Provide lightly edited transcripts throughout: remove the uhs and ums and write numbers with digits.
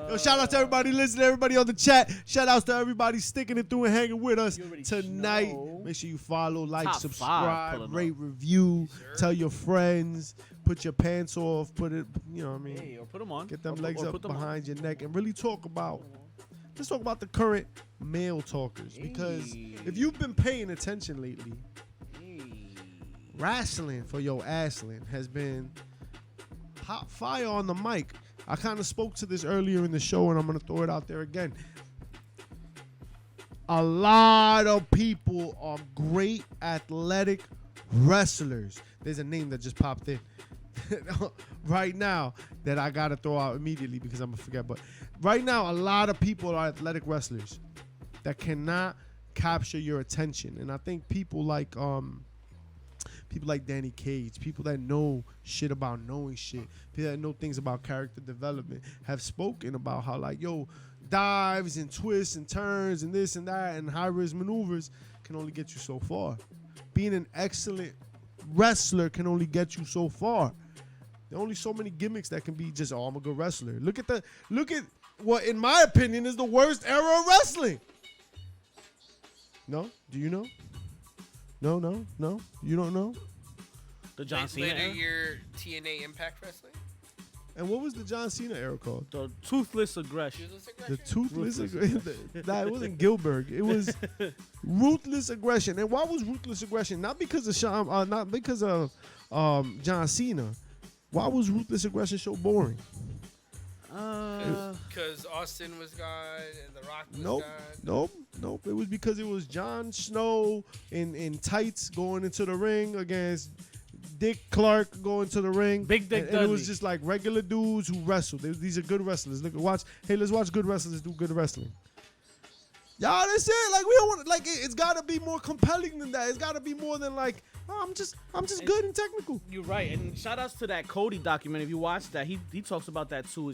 Yo, shout out to everybody listening, everybody on the chat. Shout outs to everybody sticking it through and hanging with us tonight. know. Make sure you follow, like, Top subscribe, five rate, review, tell your friends, put your pants off, put it, you know what I mean? Hey, or put them on. Get them Or legs put up them on. behind your neck and really talk about, let's talk about the current male talkers. Because if you've been paying attention lately, wrestling for your assling has been hot fire on the mic. I kind of spoke to this earlier in the show, and I'm going to throw it out there again. A lot of people are great athletic wrestlers. There's a name that just popped in right now that I got to throw out immediately because I'm going to forget. But right now, a lot of people are athletic wrestlers that cannot capture your attention. And I think people like Danny Cage, people that know shit about knowing shit, people that know things about character development have spoken about how, like, yo, dives and twists and turns and this and that and high-risk maneuvers can only get you so far. Being an excellent wrestler can only get you so far. There are only so many gimmicks that can be just, oh, I'm a good wrestler. Look at what, in my opinion, is the worst era of wrestling. No? Do you know? No. You don't know? The John Cena later era? year TNA Impact Wrestling. And what was the John Cena era called? The Toothless Aggression. The Toothless Aggression. Nah, it wasn't Gilbert. It was Ruthless Aggression. And why was Ruthless Aggression? Not because of John Cena. Why was Ruthless Aggression so boring? Because Austin was gone and The Rock was gone. Nope. It was because it was Jon Snow in tights going into the ring against Dick Clark going to the ring. Big Dick and it was Dudley. just like regular dudes who wrestled. These are good wrestlers. Let's watch good wrestlers do good wrestling. Y'all, that's it. Like, we don't want, like, it's got to be more compelling than that. It's got to be more than like, oh, I'm just good and technical. You're right, and shout outs to that Cody documentary. If you watch that, he talks about that too.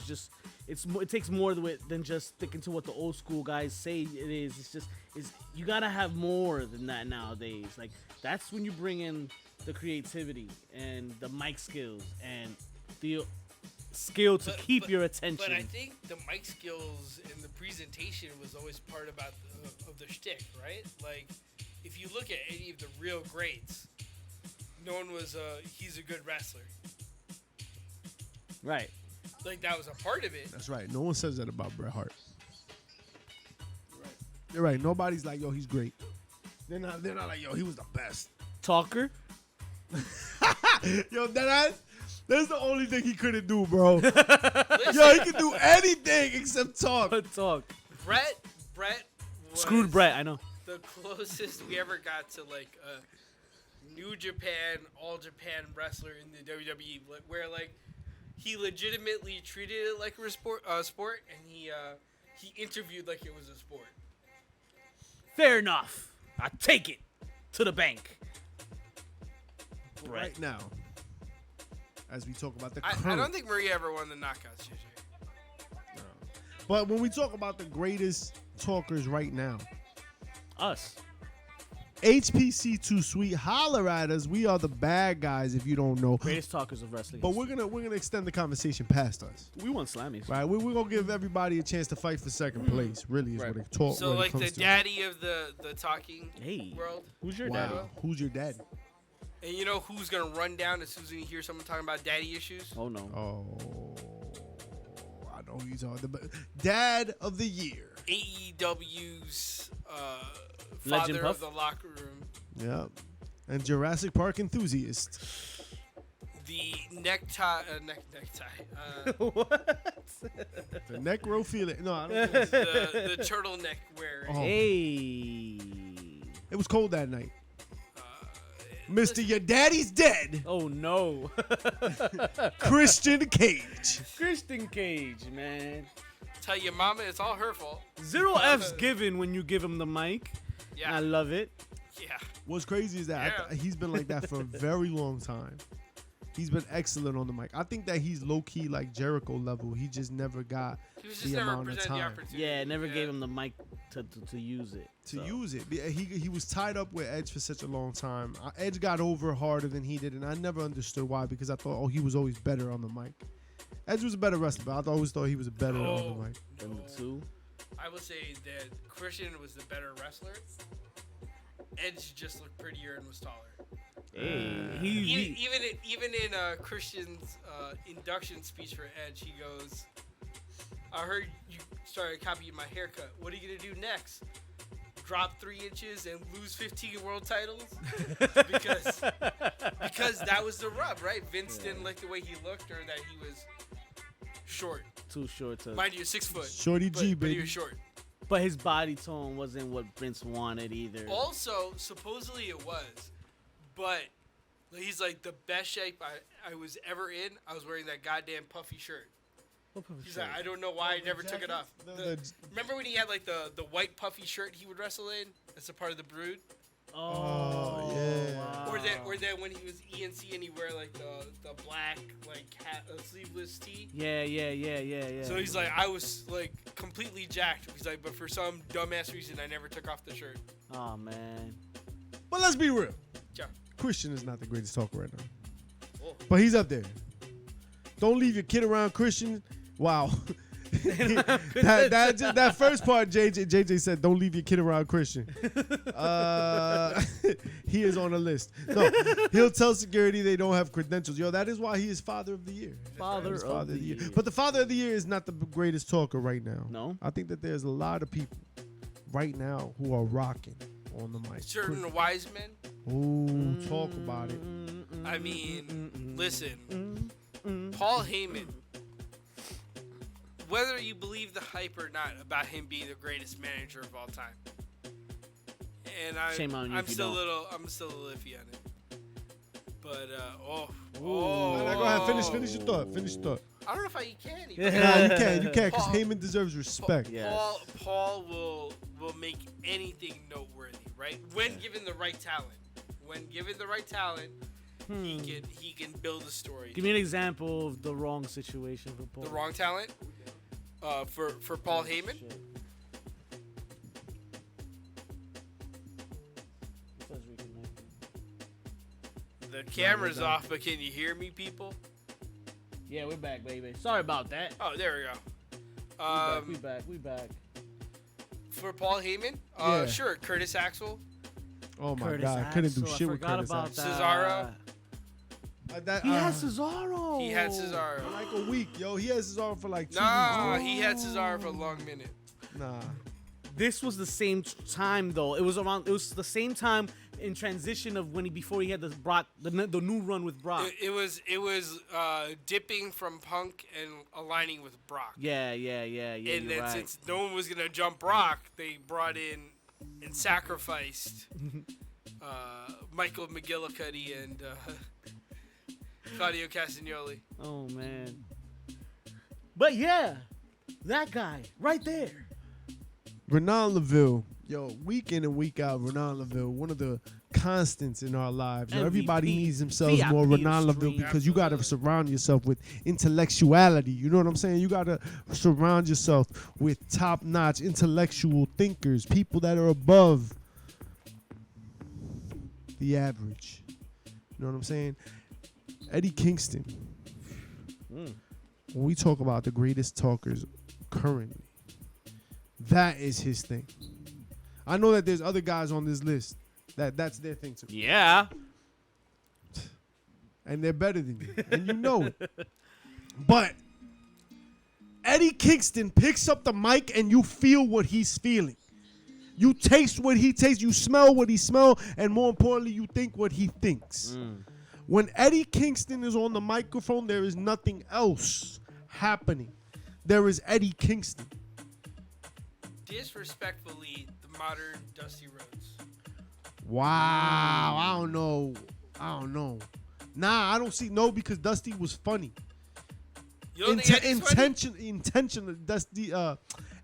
It takes more than just sticking to what the old school guys say it is. You gotta have more than that nowadays. Like, that's when you bring in the creativity and the mic skills and the skill to keep your attention. But I think the mic skills and the presentation was always part of the shtick, right? Like, if you look at any of the real greats, no one was he's a good wrestler. Right. Like, that was a part of it. That's right. No one says that about Bret Hart. You're right. Nobody's like, yo, he's great. They're not like, yo, he was the best. Talker. Yo, that's the only thing he couldn't do, bro. Yo, he can do anything except talk. Talk. Brett was Screwed Brett, I know. the closest we ever got to, like, a New Japan, All Japan wrestler in the WWE, where, like, he legitimately treated it like a sport, and he interviewed like it was a sport. Fair enough. I take it to the bank. Right now, as we talk about the I current. don't think Maria ever won the knockouts, JJ. No. But when we talk about the greatest talkers right now, Us. HPC Too Sweet, holler at us. We are the bad guys if you don't know. Greatest talkers of wrestling. But we're gonna extend the conversation past us. we want Slammies. Right, we're gonna give everybody a chance to fight for second place. Really, is Right. what it talk. So, what it like, comes the to. daddy of the talking Hey. world. Who's your Wow, dad? who's your dad? And you know who's gonna run down as soon as you hear someone talking about daddy issues? Oh no. Oh, I know who you're talking about. Dad of the year. AEW's Legend father Puff? of the locker room. Yeah, and Jurassic Park enthusiast. The necktie. What? The neck row feeling. No, I don't think the turtleneck wearing. Oh. Hey. it was cold that night. Mister, your daddy's dead. Oh no. Christian Cage. Christian Cage, man. Tell your mama it's all her fault. 0 F's given when you give him the mic. Yeah. I love it. Yeah. What's crazy is that Yeah. he's been like that for a very long time. He's been excellent on the mic. I think that he's low key like Jericho level. He just never got He was just the never amount of presented the time opportunity. Yeah, never gave him the mic to use it. to use it. He was tied up with Edge for such a long time. Edge got over harder than he did, and I never understood why because I thought, oh, he was always better on the mic. Edge was a better wrestler, but I always thought he was a better on the mic. Than the two. I would say that Christian was the better wrestler. Edge just looked prettier and was taller. Hey, Even in Christian's induction speech for Edge, he goes, "I heard you started copying my haircut. What are you gonna do next? Drop 3 inches and lose 15 world titles?" because that was the rub, right? Vince didn't like the way he looked or that he was short. Too short to. Mind you, 6 foot. Shorty G, but he baby. was short. But his body tone wasn't what Vince wanted either. Also, supposedly it was, but he's like, the best shape I was ever in, I was wearing that goddamn puffy shirt. He's like, I don't know why I never took it off. Remember when he had like the white puffy shirt he would wrestle in as a part of the Brood? Oh, yeah. Wow. Or then when he was ENC and he wear like the black like sleeveless tee. Yeah. So he's like, I was like completely jacked. He's like, but for some dumbass reason, I never took off the shirt. Oh man. But let's be real. Yeah. Christian is not the greatest talker right now. Oh. But he's up there. Don't leave your kid around Christian. Wow. that first part, JJ said, don't leave your kid around Christian. He is on the list. No, he'll tell security they don't have credentials. Yo, that is why he is Father of the Year. Father of the Year. But the Father of the Year is not the greatest talker right now. No? I think that there's a lot of people right now who are rocking on the mic. Certain wise men. Ooh, talk about it. I mean, listen, Paul Heyman. Whether you believe the hype or not about him being the greatest manager of all time, and Shame on you I'm if you still don't. I'm still a little iffy on it. But Go ahead, finish your thought. Finish your thought. I don't know if I can. Nah, you can, because Paul- Heyman deserves respect. Yeah. Paul will make anything noteworthy, right? When given the right talent. When given the right talent, he can build a story. Give me an example of the wrong situation for Paul. The wrong talent. For Paul Heyman. Shit. It says reconnected. The camera's off, but can you hear me, people? Yeah, we're back, baby. Sorry about that. Oh, there we go. We back. For Paul Heyman, Yeah. sure, Curtis Axel, Oh my Curtis God, couldn't do Axel, I shit with forgot Curtis about Axel. that. Cesaro. He had Cesaro. He had Cesaro. For like a week, yo. He has Cesaro for like 2 Nah, weeks. he had Cesaro for a long minute. Nah. This was the same time though. It was the same time in transition of before he had the Brock, the new run with Brock. It was dipping from Punk and aligning with Brock. Yeah. And You're then right. since no one was gonna jump Brock, they brought in and sacrificed Michael McGillicuddy and Claudio Castagnoli. Oh man. But yeah, that guy right there. Renan LaVille, yo, week in and week out, Renan LaVille, one of the constants in our lives. Yo, MVP, everybody needs themselves VIP more of Renan the LaVille street. because you got to surround yourself with intellectuality. You know what I'm saying? You got to surround yourself with top-notch intellectual thinkers, people that are above the average. You know what I'm saying? Eddie Kingston. When we talk about the greatest talkers currently, that is his thing. I know that there's other guys on this list that's their thing too. Yeah. And they're better than you. And you know it. But Eddie Kingston picks up the mic and you feel what he's feeling. You taste what he tastes, you smell what he smells, and more importantly, you think what he thinks. When Eddie Kingston is on the microphone, there is nothing else happening. There is Eddie Kingston. Disrespectfully, the modern Dusty Rhodes. Wow. I don't know. Nah, I don't see because Dusty was funny. You don't think Eddie's funny? Intentionally, Dusty,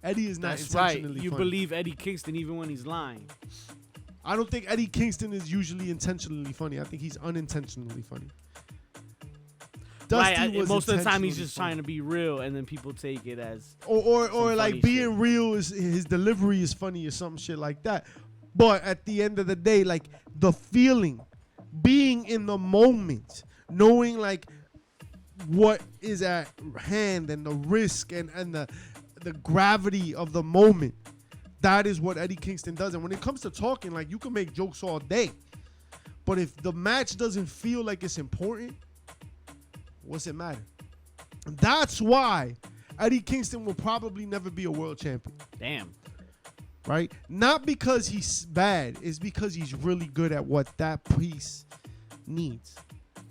Eddie is not That's right. intentionally You funny. believe Eddie Kingston even when he's lying. I don't think Eddie Kingston is usually intentionally funny. I think he's unintentionally funny. Dusty Right. was Most of the time he's intentionally just funny. trying to be real, and then people take it as or some like funny being shit. real is his delivery is funny or some shit like that. But at the end of the day, like the feeling, being in the moment, knowing like what is at hand and the risk and the gravity of the moment. That is what Eddie Kingston does. And when it comes to talking, like, you can make jokes all day, but if the match doesn't feel like it's important, what's it matter? That's why Eddie Kingston will probably never be a world champion. Damn. Right? Not because he's bad, it's because he's really good at what that piece needs.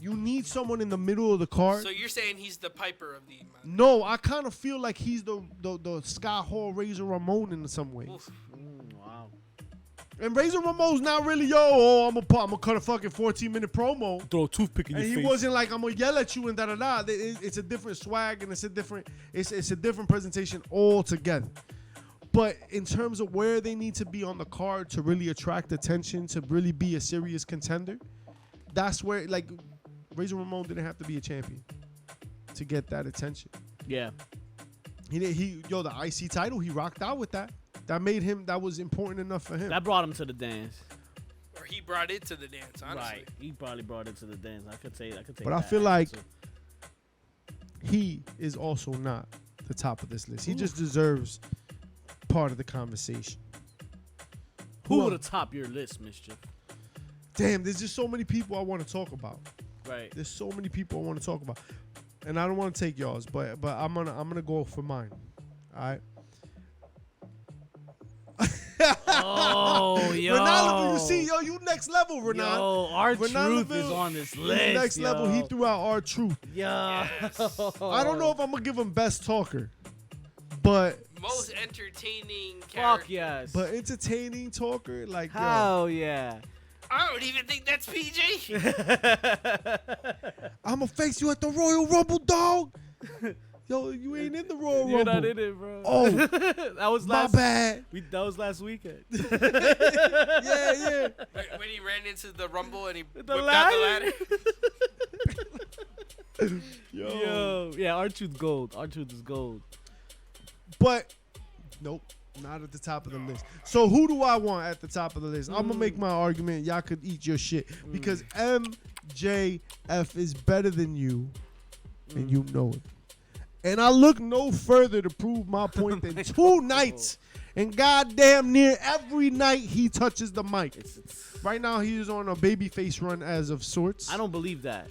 You need someone in the middle of the card. So you're saying he's the Piper of the man? No, I kind of feel like he's the Scott Hall Razor Ramon in some ways. Wow. And Razor Ramon's not really, I'm gonna cut a fucking 14-minute promo. Throw a toothpick in And your he face. wasn't like, I'm gonna yell at you and da-da-da. It's a different swag and it's a different presentation altogether. But in terms of where they need to be on the card to really attract attention, to really be a serious contender, that's where, like, Razor Ramon didn't have to be a champion to get that attention. Yeah. The IC title, he rocked out with that. That was important enough for him. That brought him to the dance. Or he brought it to the dance, honestly. Right. He probably brought it to the dance. I could say But I that feel like answer. he is also not the top of this list. He just deserves part of the conversation. Who Who would else? have top your list, Mischief? Damn, there's just so many people I want to talk about. Right. There's so many people I want to talk about, and I don't want to take yours, but I'm gonna go for mine. All right. Oh, yo. Renan, you see, you next level, Renan. Yo, our Renan truth Leville, is on this he's list. next yo. level. He threw out our truth. Yeah. Yes. I don't know if I'm gonna give him best talker, but Most entertaining Fuck character. yes. but entertaining talker, like, yo, Hell yeah. I don't even think that's PG. I'm gonna face you at the Royal Rumble, dog. Yo, you ain't in the Royal Rumble. You're not in it, bro. Oh, that was my last. bad. That was last weekend. Yeah. When he ran into the Rumble and he The whipped out the ladder? ladder. Yo, yeah, our truth gold. Our truth is gold. But nope, not at the top of the list. So who do I want at the top of the list? I'm gonna make my argument. Y'all could eat your shit because MJF is better than you, and you know it. And I look no further to prove my point than 2 nights, and goddamn near every night he touches the mic. Right now he is on a babyface run as of sorts. I don't believe that.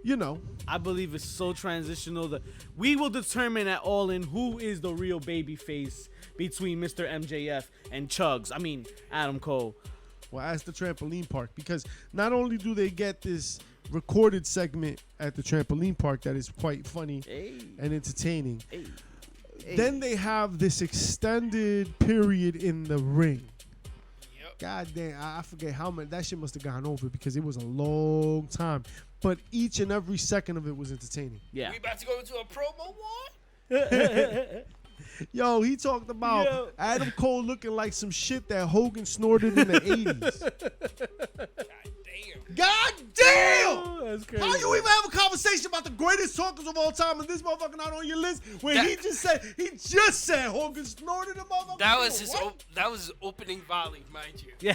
You know. I believe it's so transitional that we will determine at All In who is the real baby face between Mr. MJF and Chugs. I mean, Adam Cole. Well, ask the trampoline park, because not only do they get this recorded segment at the trampoline park that is quite funny and entertaining, then they have this extended period in the ring. Yep. God damn, I forget how much that shit must have gone over because it was a long time. But each and every second of it was entertaining. Yeah. We about to go into a promo war? Yo, he talked about Adam Cole looking like some shit that Hogan snorted in the 80s. God damn. God damn! Oh, that's crazy. How you even have a conversation about the greatest talkers of all time and this motherfucker not on your list when he just said Hogan snorted a motherfucker? That was What? that was his opening volley, mind you. Yeah.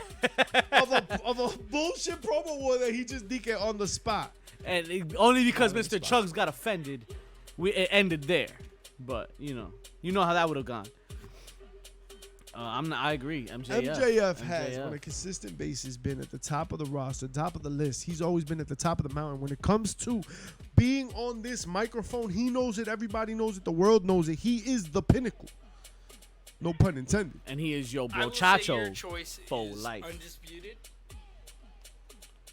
of a bullshit promo war that he just DK on the spot. And only because Mr. Chugs got offended, it ended there. But you know how that would have gone. I agree. MJF has, on a consistent basis, been at the top of the roster, top of the list. He's always been at the top of the mountain. When it comes to being on this microphone, he knows it. Everybody knows it. The world knows it. He is the pinnacle. No pun intended. And he is your I will say brochacho your choice for is life. undisputed.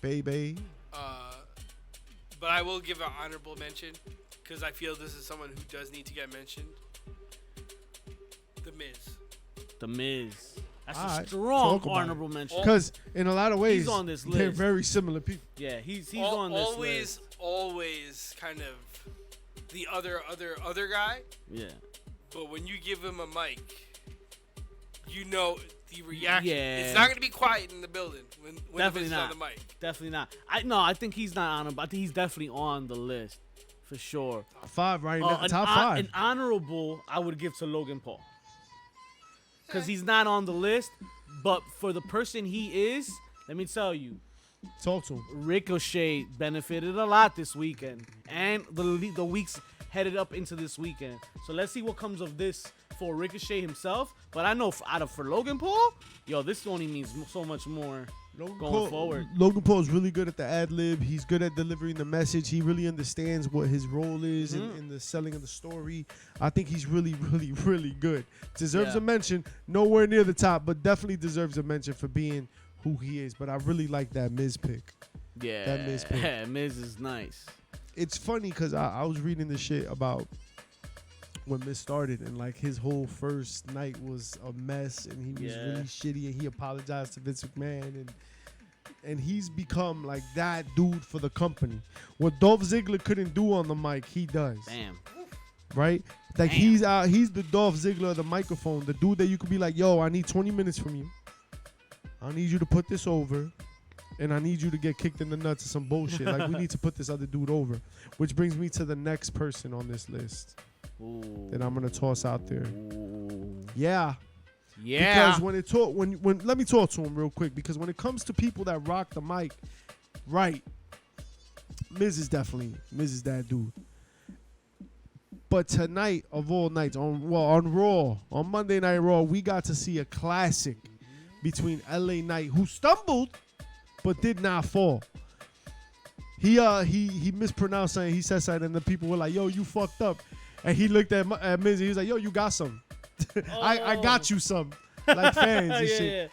Baby. But I will give an honorable mention because I feel this is someone who does need to get mentioned. The Miz. The Miz. That's All a right, strong talk about honorable mention. Because in a lot of ways, He's on this they're list. very similar people. Yeah, he's on this list. Always kind of the other guy. Yeah. But when you give him a mic, you know the reaction. Yeah. It's not gonna be quiet in the building when Definitely the Miz is not. on the mic. Definitely not. I think he's not on him, but I think he's definitely on the list for sure. 5 right now. Top 5. An honorable I would give to Logan Paul. Because he's not on the list, but for the person he is, let me tell you, Talk to him. Ricochet benefited a lot this weekend, and the weeks headed up into this weekend. So let's see what comes of this for Ricochet himself. But I know for Logan Paul, yo, this only means so much more going forward. Logan Paul is really good at the ad lib. He's good at delivering the message. He really understands what his role is in the selling of the story. I think he's really, really, really good. Deserves a mention. Nowhere near the top, but definitely deserves a mention for being who he is. But I really like that Miz pick. Yeah, that Miz pick. Miz is nice. It's funny because I was reading this shit about when Miz started, and like his whole first night was a mess, and he was really shitty, and he apologized to Vince McMahon, and he's become like that dude for the company. What Dolph Ziggler couldn't do on the mic, he does. Damn. Right? Like he's the Dolph Ziggler of the microphone, the dude that you could be like, yo, I need 20 minutes from you. I need you to put this over. And I need you to get kicked in the nuts or some bullshit. Like, we need to put this other dude over. Which brings me to the next person on this list that I'm going to toss out there. Yeah. Because when let me talk to him real quick. Because when it comes to people that rock the mic, right, Miz is that dude. But tonight, of all nights, on Raw, on Monday Night Raw, we got to see a classic between LA Knight, who stumbled but did not fall. He mispronounced something. He said something, and the people were like, yo, you fucked up. And he looked at Miz, and he was like, yo, you got some. I got you some. Like fans and shit.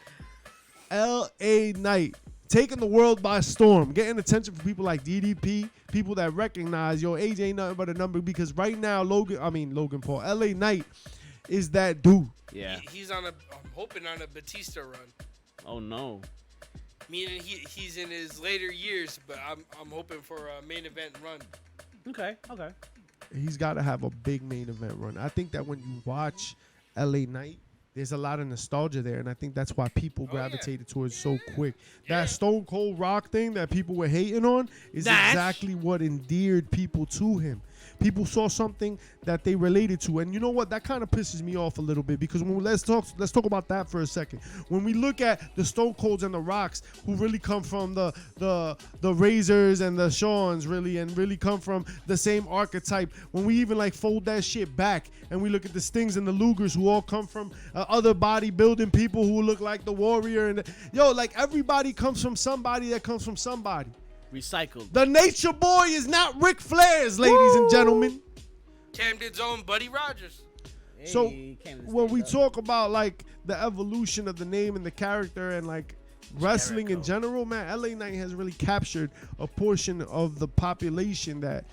L.A. Knight, taking the world by storm, getting attention from people like DDP, people that recognize, yo, age ain't nothing but a number, because right now, Logan Paul, L.A. Knight is that dude. Yeah. I'm hoping on a Batista run. Oh, no. Meaning he's in his later years, but I'm hoping for a main event run. Okay. He's got to have a big main event run. I think that when you watch LA Knight, there's a lot of nostalgia there, and I think that's why people gravitated towards so quick. That Stone Cold Rock thing that people were hating on is exactly what endeared people to him. People saw something that they related to, and you know what? That kind of pisses me off a little bit, because let's talk about that for a second. When we look at the Stone Colds and the Rocks, who really come from the Razors and the Shawns, really, and really come from the same archetype. When we even like fold that shit back, and we look at the Stings and the Lugers, who all come from other bodybuilding people who look like the Warrior, and like everybody comes from somebody that comes from somebody. Recycled. The Nature Boy is not Ric Flair's, ladies and gentlemen. Camden's own Buddy Rogers. So when we talk about like the evolution of the name and the character and like wrestling in general, man, LA Knight has really captured a portion of the population that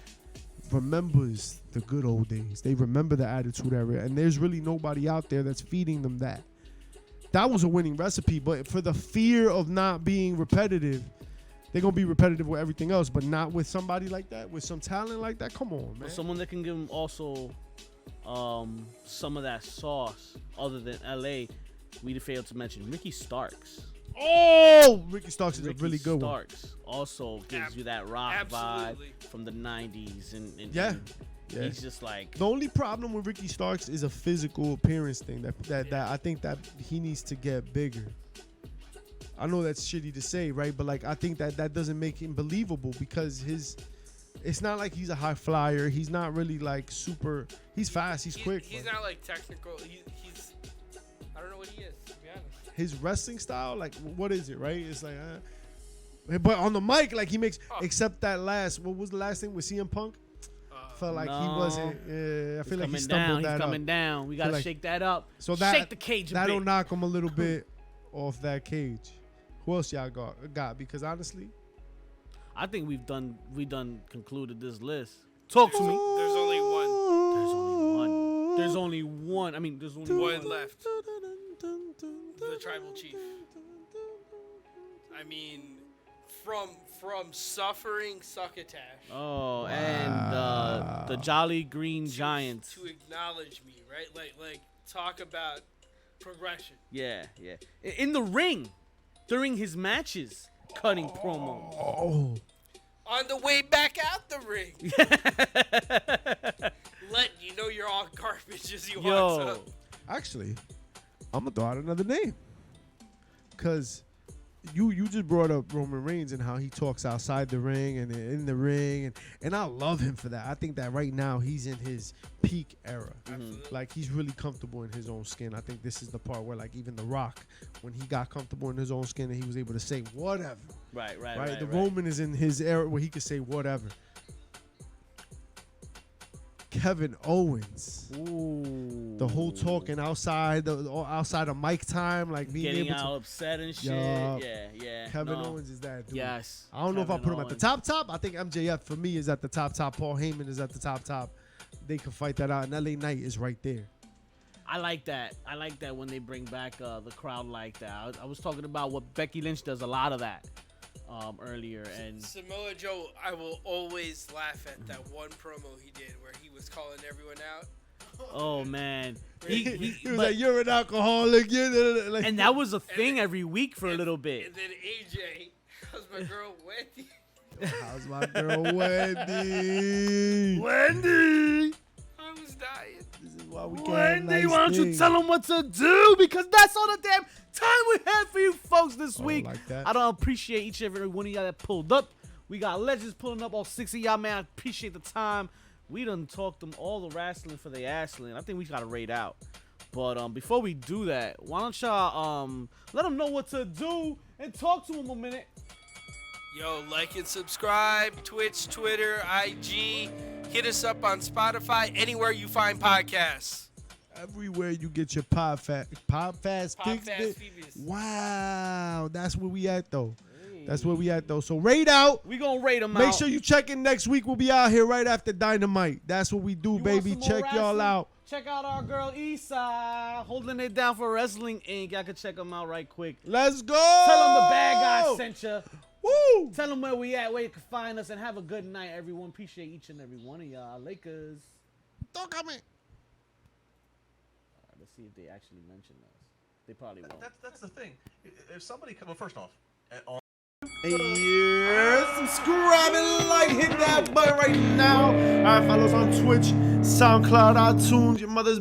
remembers the good old days. They remember the Attitude Era, and there's really nobody out there that's feeding them that. That was a winning recipe, but for the fear of not being repetitive, they're going to be repetitive with everything else, but not with somebody like that, with some talent like that. Come on, man. Someone that can give them also some of that sauce other than LA, we failed to mention Ricky Starks. Oh, Ricky Starks is a really good one. Ricky Starks also gives you that rock vibe from the 90s. And he's just like... The only problem with Ricky Starks is a physical appearance thing that I think that he needs to get bigger. I know that's shitty to say, right? But like, I think that doesn't make him believable, because it's not like he's a high flyer. He's not really like super. He's fast. He's quick. He's not like technical. He's I don't know what he is, to be honest. His wrestling style, like, what is it, right? It's like, but on the mic, like he makes, except that last. What was the last thing with CM Punk? Felt like he wasn't. I feel like he stumbled that up. He's coming down. We gotta shake that up. So shake the cage. That'll knock him a little bit off that cage. Who else y'all got? Because honestly, I think we've concluded this list. Talk to me. There's only one. There's only one. I mean, there's only one left. The Tribal Chief. I mean, from suffering succotash. Oh, and the Jolly Green Giants. To acknowledge me, right? Like talk about progression. Yeah. In the ring. During his matches, cutting promo. Oh. On the way back out the ring. Letting you know you're all garbage as you walk up. Actually, I'm going to throw out another name. Because you just brought up Roman Reigns and how he talks outside the ring and in the ring, and I love him for that. I think that right now he's in his peak era. Like he's really comfortable in his own skin. I think this is the part where like even The Rock, when he got comfortable in his own skin and he was able to say whatever. Right. The Roman is in his era where he could say whatever. Kevin Owens. Ooh. The whole talking outside of mic time, like being Getting able to all upset and shit. Yup. Yeah. Kevin No. Owens is that dude. Yes. I don't know if I Kevin put him at the Owens. top. I think MJF for me is at the top. Paul Heyman is at the top. They can fight that out, and LA Knight is right there. I like that. I like that when they bring back the crowd like that. I was talking about what Becky Lynch does a lot of that earlier. And Samoa Joe, I will always laugh at that one promo he did where he was calling everyone out. oh man, He was but- like, "You're an alcoholic." Like, and that was a thing every week for a little bit. And then AJ, how's my girl Wendy? how's my girl Wendy? Wendy, I was dying. This is why we can't have Wendy, nice why don't you things. tell them what to do? Because that's all the damn time we had for you folks this Oh, week. like that? I don't appreciate each and every one of y'all that pulled up. We got legends pulling up, all 6 of y'all, man. I appreciate the time. We done talked them all the wrestling for the assling. I think we got to rate out. But before we do that, why don't y'all let them know what to do and talk to them a minute. Yo, like and subscribe. Twitch, Twitter, IG. Hit us up on Spotify. Anywhere you find podcasts. Everywhere you get your Podfast fix. Podfast Phoebus. Wow, that's where we at though. That's where we at though. So rate out. We gonna rate them out. Make sure you check in next week. We'll be out here right after Dynamite. That's what we do, You want baby. some more Check y'all wrestling? out. Check out our girl Issa, holding it down for Wrestling Inc. Y'all can check them out right quick. Let's go. Tell them the bad guy sent you. Woo. Tell them where we at, where you can find us, and have a good night, everyone. Appreciate each and every one of y'all. Lakers. Don't come in. All right, let's see if they actually mention us. They probably won't. That's the thing. If somebody well, first off, on Yeah, subscribe and like, hit that button right now. All right, follow us on Twitch, SoundCloud, iTunes, your mother's